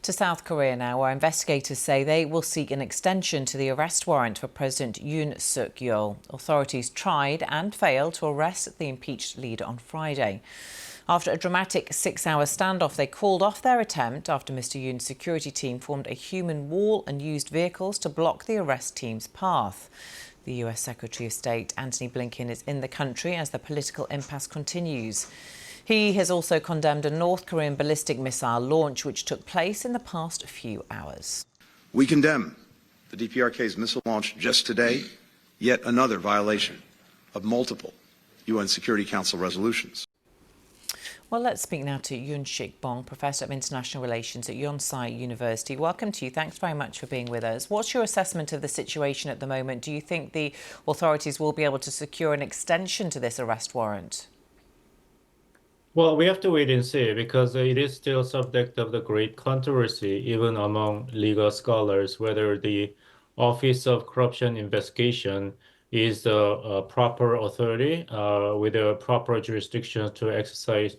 To South Korea now, where investigators say they will seek an extension to the arrest warrant for President Yoon Suk Yeol. Authorities tried and failed to arrest the impeached leader on Friday. After a dramatic 6-hour standoff, they called off their attempt after Mr. Yoon's security team formed a human wall and used vehicles to block the arrest team's path. The US Secretary of State Antony Blinken is in the country as the political impasse continues. He has also condemned a North Korean ballistic missile launch which took place in the past few hours. We condemn the DPRK's missile launch just today, yet another violation of multiple UN Security Council resolutions. Well, let's speak now to Yoon Suk Yeol, Professor of International Relations at Yonsei University. Welcome to you. Thanks very much for being with us. What's your assessment of the situation at the moment? Do you think the authorities will be able to secure an extension to this arrest warrant? Well, we have to wait and see because it is still subject of the great controversy, even among legal scholars, whether the Office of Corruption Investigation is the proper authority with the proper jurisdiction to exercise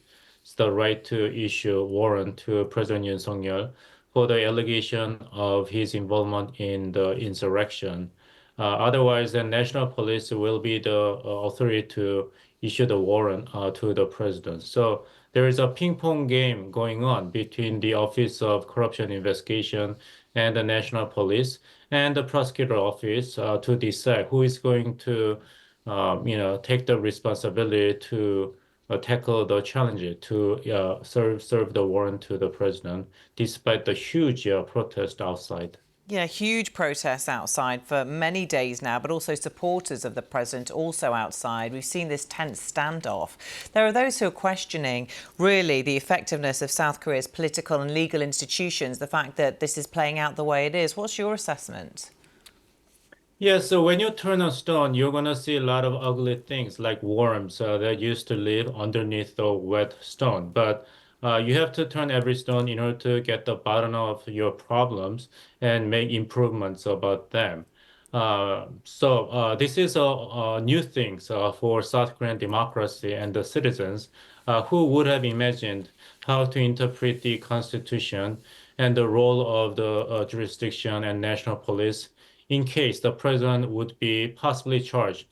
the right to issue a warrant to President Yoon Suk Yeol for the allegation of his involvement in the insurrection. Otherwise, the national police will be the authority to issue the warrant to the president. So there is a ping-pong game going on between the Office of Corruption Investigation and the national police and the prosecutor office to decide who is going to, take the responsibility to tackle the challenge to serve the warrant to the president, despite the huge protest outside. Yeah, huge protests outside for many days now, but also supporters of the president also outside. We've seen this tense standoff. There are those who are questioning, really, the effectiveness of South Korea's political and legal institutions, the fact that this is playing out the way it is. What's your assessment? Yeah, so when you turn a stone, you're going to see a lot of ugly things like worms that used to live underneath the wet stone. But you have to turn every stone in order to get the bottom of your problems and make improvements about them. So this is a new thing for South Korean democracy and the citizens who would have imagined how to interpret the constitution and the role of the jurisdiction and national police in case the president would be possibly charged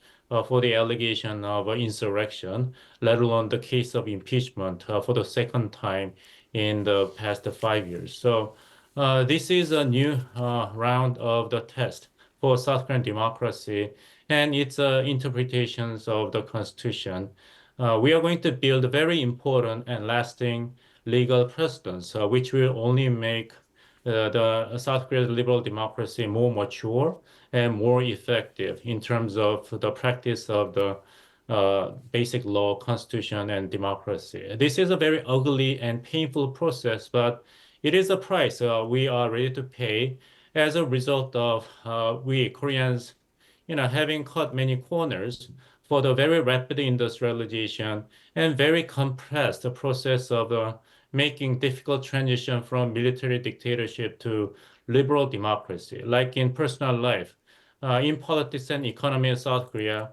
for the allegation of insurrection, let alone the case of impeachment for the second time in the past 5 years. So this is a new round of the test for South Korean democracy and its interpretations of the Constitution. We are going to build very important and lasting legal precedents, which will only make the South Korea's liberal democracy more mature and more effective in terms of the practice of the basic law, constitution, and democracy. This is a very ugly and painful process, but it is a price we are ready to pay as a result of we Koreans, having cut many corners for the very rapid industrialization and very compressed process of making difficult transition from military dictatorship to liberal democracy, like in personal life, in politics and economy in South Korea.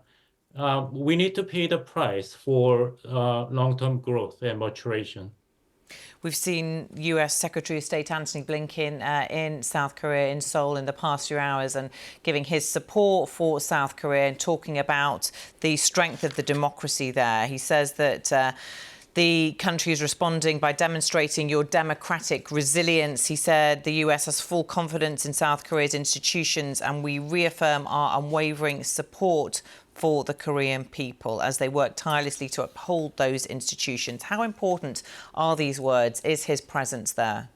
We need to pay the price for long-term growth and maturation. We've seen US Secretary of State Antony Blinken in South Korea, in Seoul, in the past few hours and giving his support for South Korea and talking about the strength of the democracy there. He says that the country is responding by demonstrating your democratic resilience. He said the US has full confidence in South Korea's institutions and we reaffirm our unwavering support for the Korean people as they work tirelessly to uphold those institutions. How important are these words? Is his presence there?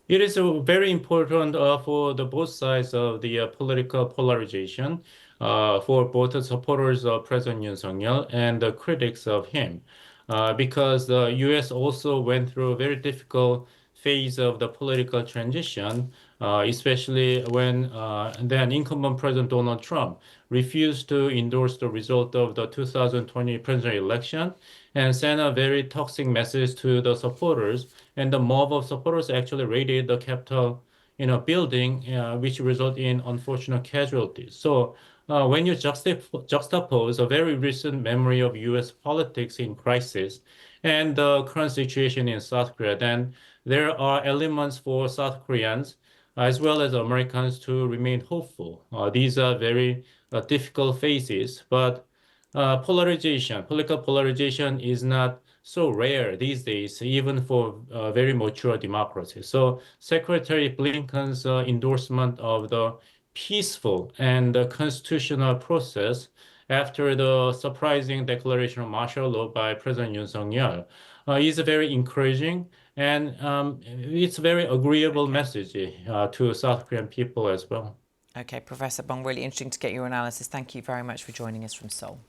It is very important for the both sides of the political polarization, for both the supporters of President Yoon Suk Yeol and the critics of him. Because the U.S. also went through a very difficult phase of the political transition, especially when then incumbent President Donald Trump refused to endorse the result of the 2020 presidential election and sent a very toxic message to the supporters. And the mob of supporters actually raided the Capitol, building, which resulted in unfortunate casualties. So when you juxtapose a very recent memory of U.S. politics in crisis and the current situation in South Korea, then there are elements for South Koreans as well as Americans to remain hopeful. These are very difficult phases, but political polarization is not so rare these days, even for very mature democracies. So Secretary Blinken's endorsement of the peaceful and constitutional process after the surprising declaration of martial law by President Yoon Suk Yeol is very encouraging, and it's a very agreeable message to South Korean people as well. Okay, Professor Bong, really interesting to get your analysis. Thank you very much for joining us from Seoul.